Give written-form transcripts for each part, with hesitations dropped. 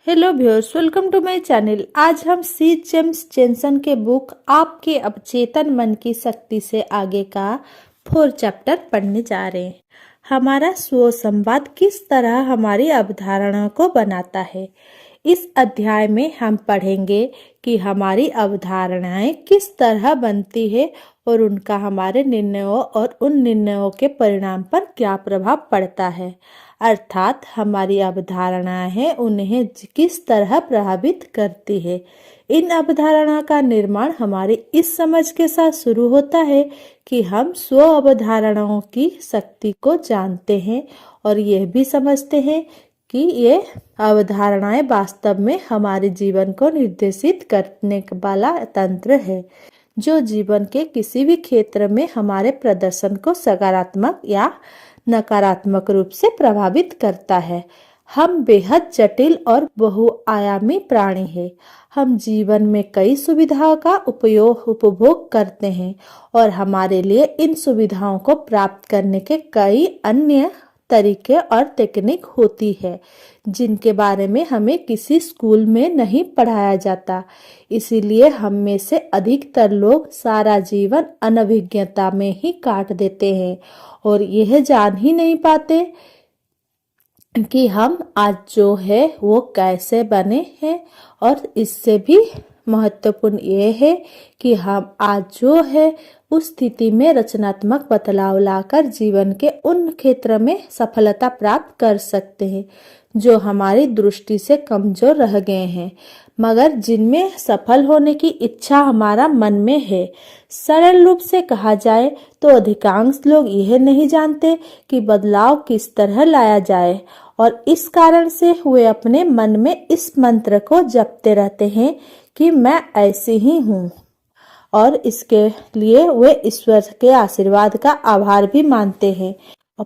Hello viewers, welcome to my channel. आज हम C James Jensen के बुक आपके अवचेतन मन की शक्ति से आगे का 4 चैप्टर पढ़ने जा रहे हैं। हमारा स्व संवाद किस तरह हमारी अवधारणा को बनाता है। इस अध्याय में हम पढ़ेंगे कि हमारी अवधारणाएं किस तरह बनती है और उनका हमारे निर्णयों और उन निर्णयों के परिणाम पर क्या प्रभाव पड़ता है। अर्थात हमारी अवधारणाएं हैं उन्हें किस तरह प्रभावित करती है। इन अवधारणा का निर्माण हमारी इस समझ के साथ शुरू होता है कि हम स्व अवधारणाओं की शक्ति को जानते हैं और यह भी समझते हैं कि ये अवधारणाएं वास्तव में हमारे जीवन को निर्देशित करने वाला तंत्र है जो जीवन के किसी भी क्षेत्र में हमारे प्रदर्शन को सकारात्मक या नकारात्मक रूप से प्रभावित करता है। हम बेहद जटिल और बहुआयामी प्राणी हैं। हम जीवन में कई सुविधाओं का उपभोग करते हैं और हमारे लिए इन सुविधाओं को प्राप्त करने के कई अन्य तरीके और तकनीक होती है जिनके बारे में हमें किसी स्कूल में नहीं पढ़ाया जाता। इसीलिए हम में से अधिकतर लोग सारा जीवन अनभिज्ञता में ही काट देते हैं और यह जान ही नहीं पाते कि हम आज जो है वो कैसे बने हैं। और इससे भी महत्वपूर्ण ये है कि हम आज जो है उस स्थिति में रचनात्मक बदलाव लाकर जीवन के उन क्षेत्र में सफलता प्राप्त कर सकते हैं जो हमारी दृष्टि से कमजोर रह गए हैं मगर जिनमें सफल होने की इच्छा हमारा मन में है। सरल रूप से कहा जाए तो अधिकांश लोग यह नहीं जानते कि बदलाव किस तरह लाया जाए और इस कारण से वे अपने मन में इस मंत्र को जपते रहते हैं कि मैं ऐसी ही हूँ और इसके लिए वे ईश्वर के आशीर्वाद का आभार भी मानते हैं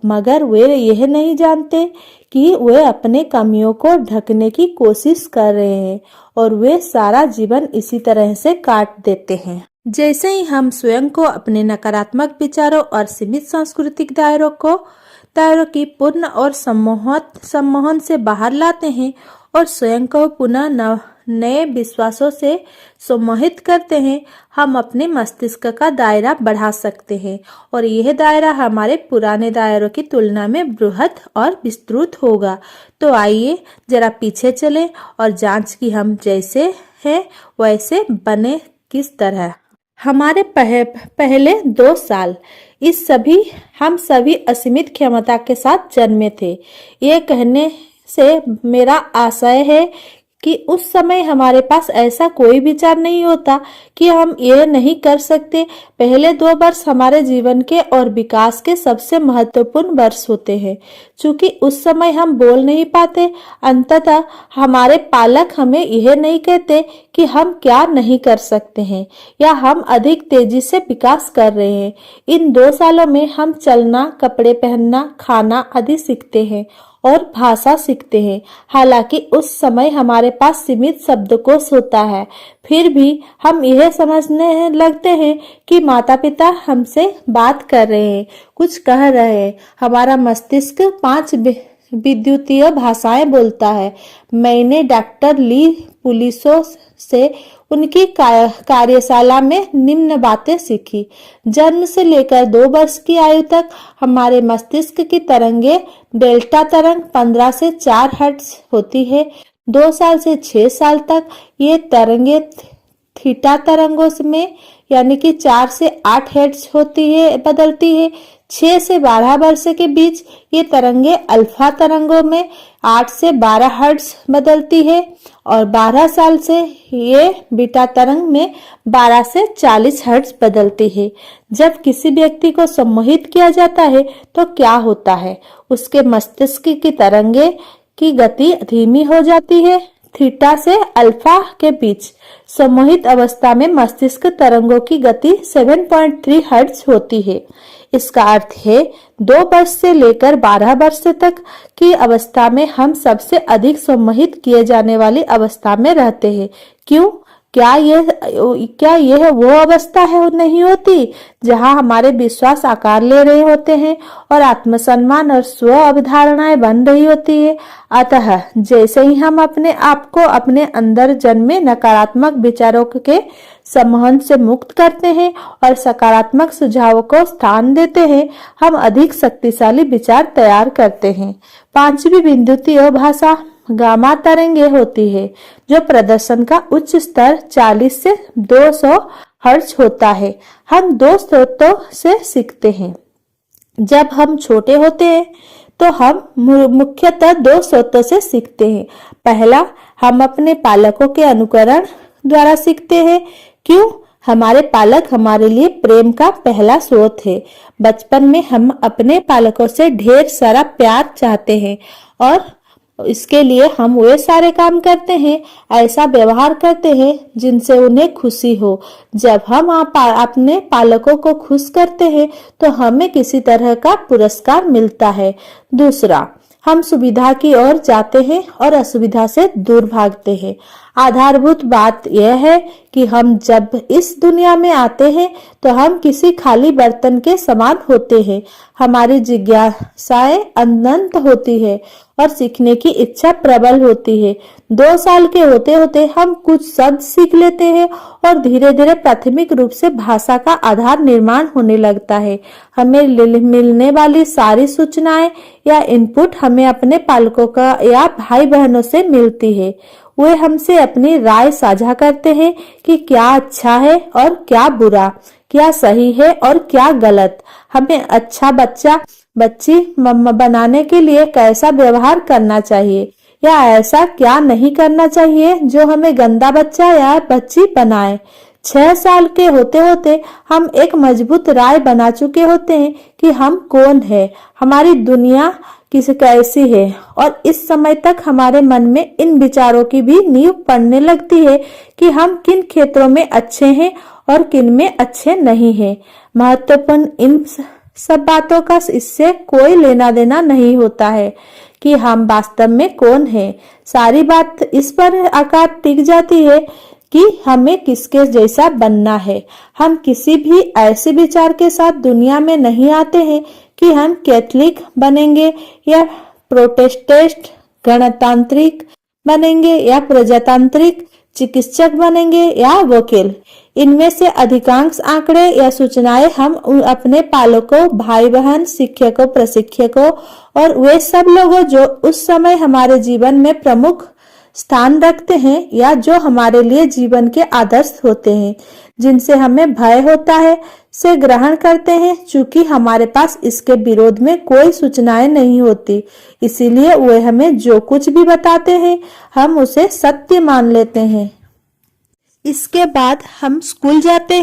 मगर वे यह नहीं जानते कि वे अपने कमियों को ढकने की कोशिश कर रहे हैं और वे सारा जीवन इसी तरह से काट देते हैं। जैसे ही हम स्वयं को अपने नकारात्मक विचारों और सीमित सांस्कृतिक दायरों की पूर्ण और सम्मोहन से बाहर लाते हैं और स्वयं को पुनः नए विश्वासों से सम्मोहित करते हैं, हम अपने मस्तिष्क का दायरा बढ़ा सकते हैं और यह दायरा हमारे पुराने दायरों की तुलना में बृहद और विस्तृत होगा। तो आइए जरा पीछे चलें और जांच की हम जैसे हैं वैसे बने किस तरह। हमारे पहले 2 साल हम सभी असीमित क्षमता के साथ जन्मे थे। ये कहने से मेरा आशय है कि उस समय हमारे पास ऐसा कोई विचार नहीं होता कि हम ये नहीं कर सकते। पहले 2 वर्ष हमारे जीवन के और विकास के सबसे महत्वपूर्ण वर्ष होते हैं। चूंकि उस समय हम बोल नहीं पाते, अंततः हमारे पालक हमें यह नहीं कहते कि हम क्या नहीं कर सकते हैं या हम अधिक तेजी से विकास कर रहे हैं। इन 2 सालों में हम चलना, कपड़े पहनना, खाना आदि सीखते हैं और भाषा सीखते हैं। हालांकि उस समय हमारे पास सीमित शब्दकोश होता है, फिर भी हम यह समझने लगते हैं कि माता पिता हमसे बात कर रहे हैं, कुछ कह रहे हैं। हमारा मस्तिष्क 5 विद्युतीय भाषाएं बोलता है। मैंने डॉक्टर ली पुलिसो से उनकी कार्यशाला में निम्न बातें सीखी। जन्म से लेकर 2 वर्ष की आयु तक हमारे मस्तिष्क की तरंगे डेल्टा तरंग 15 से 4 हर्ट्ज होती है। 2 साल से 6 साल तक ये तरंगे थीटा तरंगों में यानी कि 4 से 8 हर्ट्ज बदलती है। 6 से 12 वर्ष के बीच ये तरंगे अल्फा तरंगों में 8 से 12 हर्ट्ज बदलती है और 12 साल से ये बीटा तरंग में 12 से 40 हर्ट्ज बदलती है। जब किसी व्यक्ति को सम्मोहित किया जाता है तो क्या होता है, उसके मस्तिष्क की तरंगे की गति धीमी हो जाती है। थीटा से अल्फा के बीच सम्मोहित अवस्था में मस्तिष्क तरंगों की गति 7.3 हर्ट्ज होती है। इसका अर्थ है 2 वर्ष से लेकर 12 वर्ष तक की अवस्था में हम सबसे अधिक सम्मोहित किए जाने वाली अवस्था में रहते हैं। क्यों? क्या यह वो अवस्था है नहीं होती जहां हमारे विश्वास आकार ले रहे होते हैं और आत्मसम्मान और स्व अवधारणाएं बन रही होती है। अतः जैसे ही हम अपने आप को अपने अंदर जन्मे नकारात्मक विचारों के समूहन से मुक्त करते हैं और सकारात्मक सुझावों को स्थान देते हैं, हम अधिक शक्तिशाली विचार तैयार करते हैं। पांचवी बिंदुति भाषा गामा तरंगे होती है, जो प्रदर्शन का उच्च स्तर 40 से 200 हर्ट्ज होता है। हम दो स्रोतों से सीखते हैं। जब हम छोटे होते हैं तो हम मुख्यतः दो स्रोतों से सीखते हैं। पहला, हम अपने पालकों के अनुकरण द्वारा सीखते हैं। क्यों? हमारे पालक हमारे लिए प्रेम का पहला स्रोत है। बचपन में हम अपने पालकों से ढेर सारा प्यार चाहते हैं और इसके लिए हम वे सारे काम करते हैं, ऐसा व्यवहार करते हैं जिनसे उन्हें खुशी हो। जब हम अपने पालकों को खुश करते हैं तो हमें किसी तरह का पुरस्कार मिलता है। दूसरा, हम सुविधा की ओर जाते हैं और असुविधा से दूर भागते हैं। आधारभूत बात यह है कि हम जब इस दुनिया में आते हैं तो हम किसी खाली बर्तन के समान होते हैं। हमारी जिज्ञासाएं अनंत होती है और सीखने की इच्छा प्रबल होती है। 2 साल के होते होते हम कुछ शब्द सीख लेते हैं और धीरे धीरे प्राथमिक रूप से भाषा का आधार निर्माण होने लगता है। हमें मिलने वाली सारी सूचनाएं या इनपुट हमें अपने पालकों का या भाई बहनों से मिलती है। वे हमसे अपनी राय साझा करते हैं कि क्या अच्छा है और क्या बुरा, क्या सही है और क्या गलत, हमें अच्छा बच्ची बनाने के लिए कैसा व्यवहार करना चाहिए या ऐसा क्या नहीं करना चाहिए जो हमें गंदा बच्चा या बच्ची बनाए। 6 साल के होते होते हम एक मजबूत राय बना चुके होते हैं कि हम कौन है, हमारी दुनिया कैसी है, और इस समय तक हमारे मन में इन विचारों की भी नींव पड़ने लगती है कि हम किन क्षेत्रों में अच्छे हैं और किन में अच्छे नहीं हैं। महत्वपूर्ण इन सब बातों का इससे कोई लेना देना नहीं होता है कि हम वास्तव में कौन हैं। सारी बात इस पर आकार टिक जाती है कि हमें किसके जैसा बनना है। हम किसी भी ऐसे विचार के साथ दुनिया में नहीं आते हैं कि हम कैथोलिक बनेंगे या प्रोटेस्टेंट, गणतांत्रिक बनेंगे या प्रजातांत्रिक, चिकित्सक बनेंगे या वकील। इनमें से अधिकांश आंकड़े या सूचनाएं हम अपने पालकों, भाई बहन, शिक्षकों, प्रशिक्षकों और वे सब लोगों जो उस समय हमारे जीवन में प्रमुख स्थान रखते हैं या जो हमारे लिए जीवन के आदर्श होते हैं, जिनसे हमें भय होता है, से ग्रहण करते हैं। चूंकि हमारे पास इसके विरोध में कोई सूचनाएं नहीं होती, इसीलिए वे हमें जो कुछ भी बताते हैं हम उसे सत्य मान लेते हैं। इसके बाद हम स्कूल जाते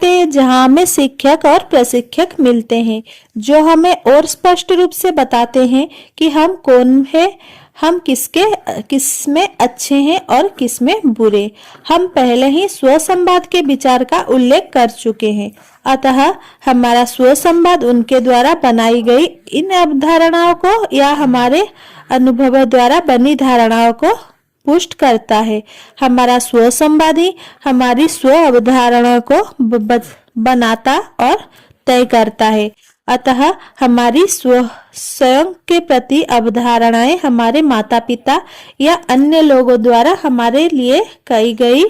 हैं जहां हमें शिक्षक और प्रशिक्षक मिलते हैं जो हमें और स्पष्ट रूप से बताते हैं कि हम कौन है, हम किसमें अच्छे हैं और किसमें बुरे। हम पहले ही स्व संवाद के विचार का उल्लेख कर चुके हैं, अतः हमारा स्व संवाद उनके द्वारा बनाई गई इन अवधारणाओं को या हमारे अनुभव द्वारा बनी धारणाओं को पुष्ट करता है। हमारा स्व संवाद ही हमारी स्व अवधारणा को बनाता और तय करता है। अतः हमारी स्वयं के प्रति अवधारणाएं हमारे माता पिता या अन्य लोगों द्वारा हमारे लिए कही गई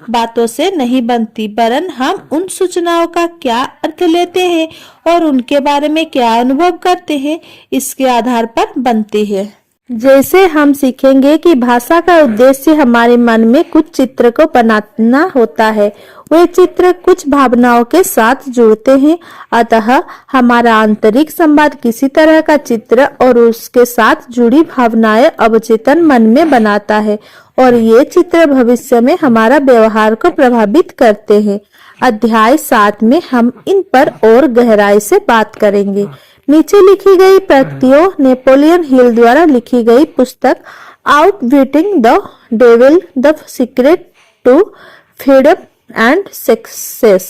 बातों से नहीं बनती, वरन हम उन सूचनाओं का क्या अर्थ लेते हैं और उनके बारे में क्या अनुभव करते हैं, इसके आधार पर बनती है। जैसे हम सीखेंगे कि भाषा का उद्देश्य हमारे मन में कुछ चित्र को बनाना होता है, वे चित्र कुछ भावनाओं के साथ जुड़ते हैं। अतः हमारा आंतरिक संवाद किसी तरह का चित्र और उसके साथ जुड़ी भावनाएं अवचेतन मन में बनाता है और ये चित्र भविष्य में हमारा व्यवहार को प्रभावित करते हैं। अध्याय 7 में हम इन पर और गहराई से बात करेंगे। नीचे लिखी गई पंक्तियों नेपोलियन हिल द्वारा लिखी गई पुस्तक outwitting the devil, the secret to freedom and success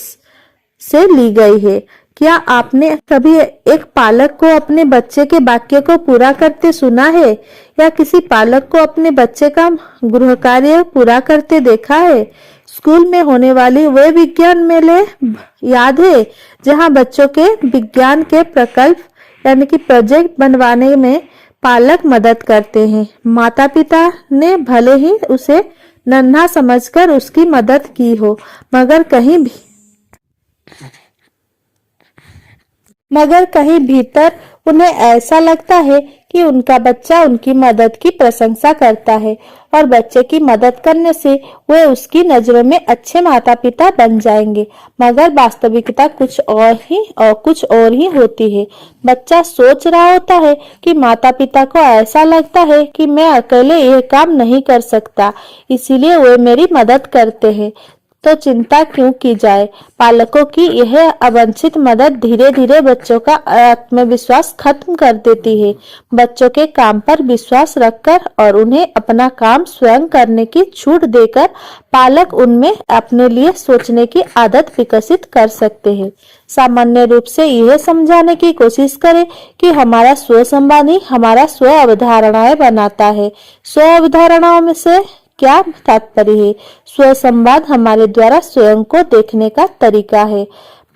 से ली गई है। क्या आपने कभी एक पालक को अपने बच्चे के वाक्य को पूरा करते सुना है या किसी पालक को अपने बच्चे का गृह कार्य पूरा करते देखा है? स्कूल में होने वाली वे विज्ञान मेले याद है जहां बच्चों के विज्ञान के प्रकल्प यानी कि प्रोजेक्ट बनवाने में पालक मदद करते हैं। माता पिता ने भले ही उसे नन्हा समझकर उसकी मदद की हो, मगर कहीं भीतर उन्हें ऐसा लगता है कि उनका बच्चा उनकी मदद की प्रशंसा करता है और बच्चे की मदद करने से वे उसकी नजरों में अच्छे माता पिता बन जाएंगे। मगर वास्तविकता कुछ और ही होती है। बच्चा सोच रहा होता है कि माता पिता को ऐसा लगता है कि मैं अकेले यह काम नहीं कर सकता, इसीलिए वे मेरी मदद करते हैं। तो चिंता क्यों की जाए। पालकों की यह अवांछित मदद धीरे धीरे बच्चों का आत्मविश्वास खत्म कर देती है। बच्चों के काम पर विश्वास रखकर और उन्हें अपना काम स्वयं करने की छूट देकर पालक उनमें अपने लिए सोचने की आदत विकसित कर सकते हैं। सामान्य रूप से यह समझाने की कोशिश करें कि हमारा स्व संवाद ही हमारा स्व अवधारणाएं बनाता है। स्व अवधारणाओं में से क्या तात्पर्य है? स्व संवाद हमारे द्वारा स्वयं को देखने का तरीका है।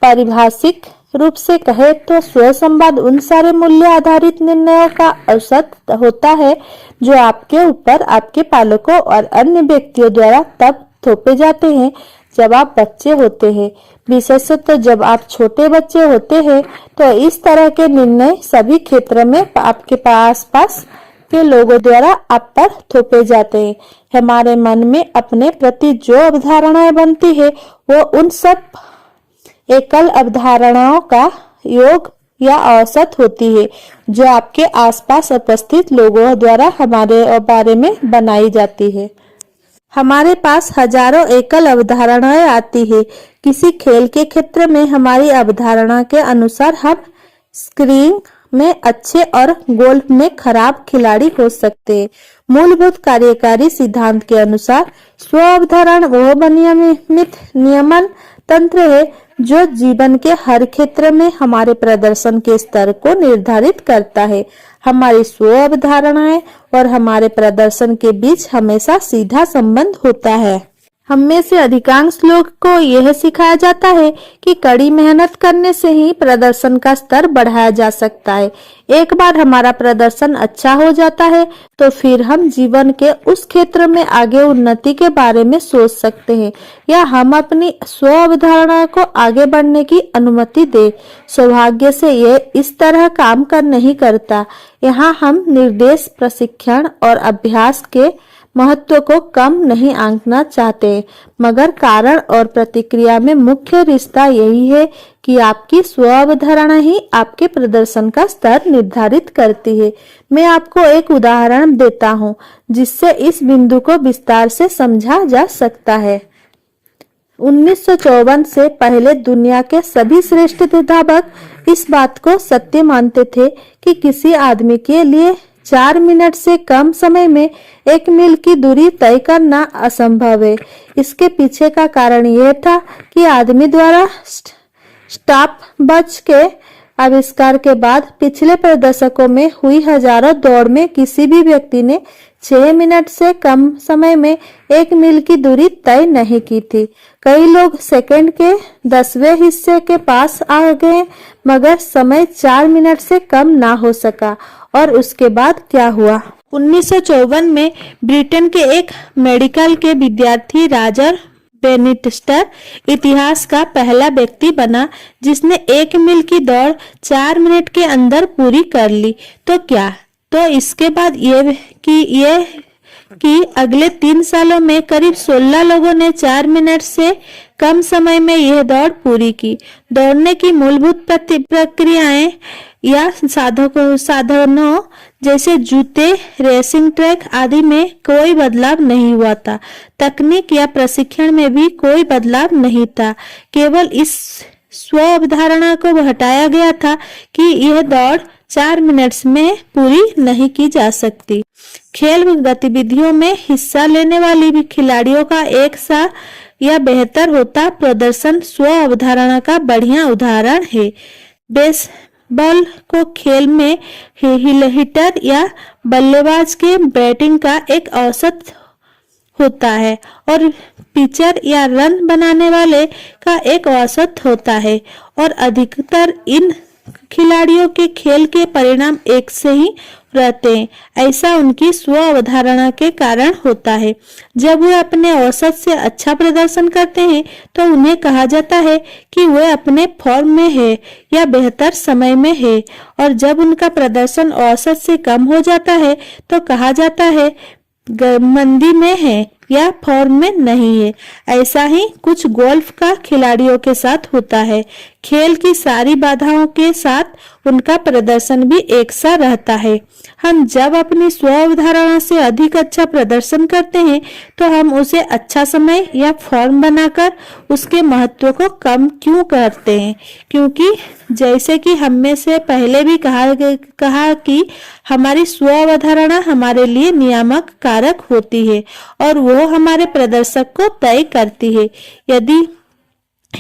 पारिभाषिक रूप से कहे तो स्व संवाद उन सारे मूल्य आधारित निर्णयों का औसत होता है जो आपके ऊपर आपके पालकों और अन्य व्यक्तियों द्वारा तब थोपे जाते हैं जब आप बच्चे होते हैं। विशेषतः जब आप छोटे बच्चे होते हैं तो इस तरह के निर्णय सभी क्षेत्र में आपके आसपास के लोगों द्वारा आप पर थोपे जाते हैं। हमारे मन में अपने प्रति जो अवधारणाएं बनती है वो उन सब एकल अवधारणाओं का योग या औसत होती है जो आपके आसपास उपस्थित लोगों द्वारा हमारे बारे में बनाई जाती है। हमारे पास हजारों एकल अवधारणाएं आती है। किसी खेल के क्षेत्र में हमारी अवधारणा के अनुसार हम स्कीइंग में अच्छे और गोल्फ में खराब खिलाड़ी हो सकते हैं। मूलभूत कार्यकारी सिद्धांत के अनुसार स्व अवधारणा वह विनियमित नियमन तंत्र है जो जीवन के हर क्षेत्र में हमारे प्रदर्शन के स्तर को निर्धारित करता है। हमारी स्व अवधारणाएं और हमारे प्रदर्शन के बीच हमेशा सीधा संबंध होता है। हम में से अधिकांश लोग को यह सिखाया जाता है कि कड़ी मेहनत करने से ही प्रदर्शन का स्तर बढ़ाया जा सकता है। एक बार हमारा प्रदर्शन अच्छा हो जाता है तो फिर हम जीवन के उस क्षेत्र में आगे उन्नति के बारे में सोच सकते हैं या हम अपनी स्व अवधारणा को आगे बढ़ने की अनुमति दे। सौभाग्य से यह इस तरह काम कर नहीं करता। यहाँ हम निर्देश, प्रशिक्षण और अभ्यास के महत्व को कम नहीं आंकना चाहते, मगर कारण और प्रतिक्रिया में मुख्य रिश्ता यही है कि आपकी स्व अवधारणा ही आपके प्रदर्शन का स्तर निर्धारित करती है। मैं आपको एक उदाहरण देता हूँ जिससे इस बिंदु को विस्तार से समझा जा सकता है। 1954 से पहले दुनिया के सभी श्रेष्ठ अध्यापक इस बात को सत्य मानते थे कि किसी आदमी के लिए 4 मिनट से कम समय में 1 मील की दूरी तय करना असंभव है। इसके पीछे का कारण यह था कि आदमी द्वारा स्टॉपवॉच के आविष्कार के बाद पिछले दशकों में हुई हजारों दौड़ में किसी भी व्यक्ति ने 6 मिनट से कम समय में 1 मील की दूरी तय नहीं की थी। कई लोग सेकंड के 10वें हिस्से के पास आ गए, मगर समय 4 मिनट से कम ना हो सका। और उसके बाद क्या हुआ? 1954 में ब्रिटेन के एक मेडिकल के विद्यार्थी रॉजर बेनिस्टर इतिहास का पहला व्यक्ति बना जिसने 1 मील की दौड़ 4 मिनट के अंदर पूरी कर ली। तो क्या? तो इसके बाद कि अगले 3 सालों में करीब 16 लोगों ने 4 मिनट से कम समय में यह दौड़ पूरी की। दौड़ने की मूलभूत प्रक्रियाएं या साधनों जैसे जूते, रेसिंग ट्रैक आदि में कोई बदलाव नहीं हुआ था। तकनीक या प्रशिक्षण में भी कोई बदलाव नहीं था। केवल इस स्व अवधारणा को हटाया गया था कि यह दौड़ 4 मिनट्स में पूरी नहीं की जा सकती। खेल गतिविधियों में हिस्सा लेने वाली भी खिलाड़ियों का एक सा या बेहतर होता प्रदर्शन स्व अवधारणा का बढ़िया उदाहरण है। बेसबॉल को खेल में हिटर या बल्लेबाज के बैटिंग का एक औसत होता है और पिचर या रन बनाने वाले का एक औसत होता है और अधिकतर इन खिलाड़ियों के खेल के परिणाम एक से ही रहते हैं। ऐसा उनकी स्व अवधारणा के कारण होता है। जब वे अपने औसत से अच्छा प्रदर्शन करते हैं तो उन्हें कहा जाता है कि वे अपने फॉर्म में है या बेहतर समय में है, और जब उनका प्रदर्शन औसत से कम हो जाता है तो कहा जाता है मंदी में है या फॉर्म में नहीं है। ऐसा ही कुछ गोल्फ का खिलाड़ियों के साथ होता है। खेल की सारी बाधाओं के साथ उनका प्रदर्शन भी एक सा रहता है। हम जब अपनी स्व अवधारणा से अधिक अच्छा प्रदर्शन करते हैं तो हम उसे अच्छा समय या फॉर्म बनाकर उसके महत्व को कम क्यों करते हैं? क्योंकि जैसे कि हमने से पहले भी कहा कि हमारी स्व अवधारणा हमारे लिए नियामक कारक होती है और वो हमारे प्रदर्शन को तय करती है। यदि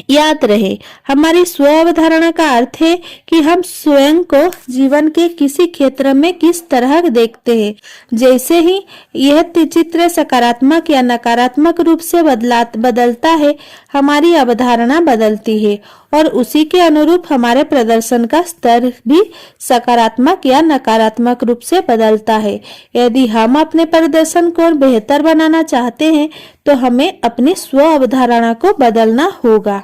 याद रहे, हमारी स्व अवधारणा का अर्थ है कि हम स्वयं को जीवन के किसी क्षेत्र में किस तरह देखते हैं। जैसे ही यह चित्र सकारात्मक या नकारात्मक रूप से बदलता है, हमारी अवधारणा बदलती है और उसी के अनुरूप हमारे प्रदर्शन का स्तर भी सकारात्मक या नकारात्मक रूप से बदलता है। यदि हम अपने प्रदर्शन को बेहतर बनाना चाहते हैं तो हमें अपनी स्व अवधारणा को बदलना होगा।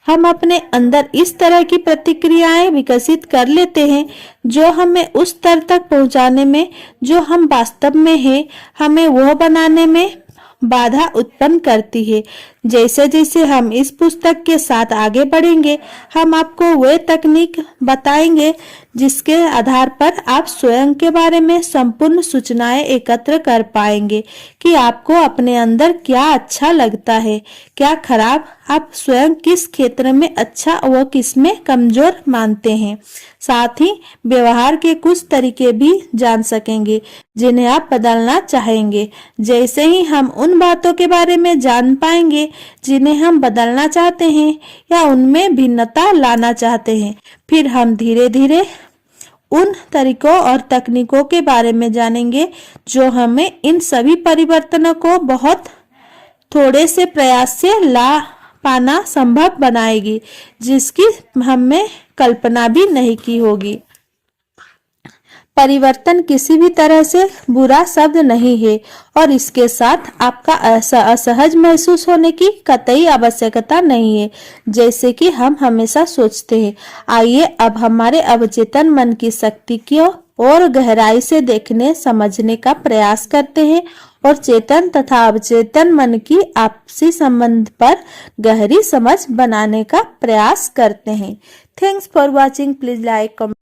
हम अपने अंदर इस तरह की प्रतिक्रियाएं विकसित कर लेते हैं जो हमें उस स्तर तक पहुंचाने में जो हम वास्तव में हैं, हमें वह बनाने में बाधा उत्पन्न करती है। जैसे जैसे हम इस पुस्तक के साथ आगे बढ़ेंगे, हम आपको वह तकनीक बताएंगे जिसके आधार पर आप स्वयं के बारे में संपूर्ण सूचनाएं एकत्र कर पाएंगे कि आपको अपने अंदर क्या अच्छा लगता है, क्या खराब, आप स्वयं किस क्षेत्र में अच्छा व किस में कमजोर मानते हैं। साथ ही व्यवहार के कुछ तरीके भी जान सकेंगे जिन्हें आप बदलना चाहेंगे। जैसे ही हम उन बातों के बारे में जान पाएंगे जिन्हें हम बदलना चाहते हैं या उनमें भिन्नता लाना चाहते हैं, फिर हम धीरे धीरे उन तरीकों और तकनीकों के बारे में जानेंगे जो हमें इन सभी परिवर्तनों को बहुत थोड़े से प्रयास से ला पाना संभव बनाएगी, जिसकी हमने कल्पना भी नहीं की होगी। परिवर्तन किसी भी तरह से बुरा शब्द नहीं है और इसके साथ आपका असहज महसूस होने की कतई आवश्यकता नहीं है, जैसे कि हम हमेशा सोचते हैं। आइए अब हमारे अवचेतन मन की शक्ति को और गहराई से देखने समझने का प्रयास करते हैं और चेतन तथा अवचेतन मन की आपसी संबंध पर गहरी समझ बनाने का प्रयास करते हैं। Thanks for watching. Please like, comment.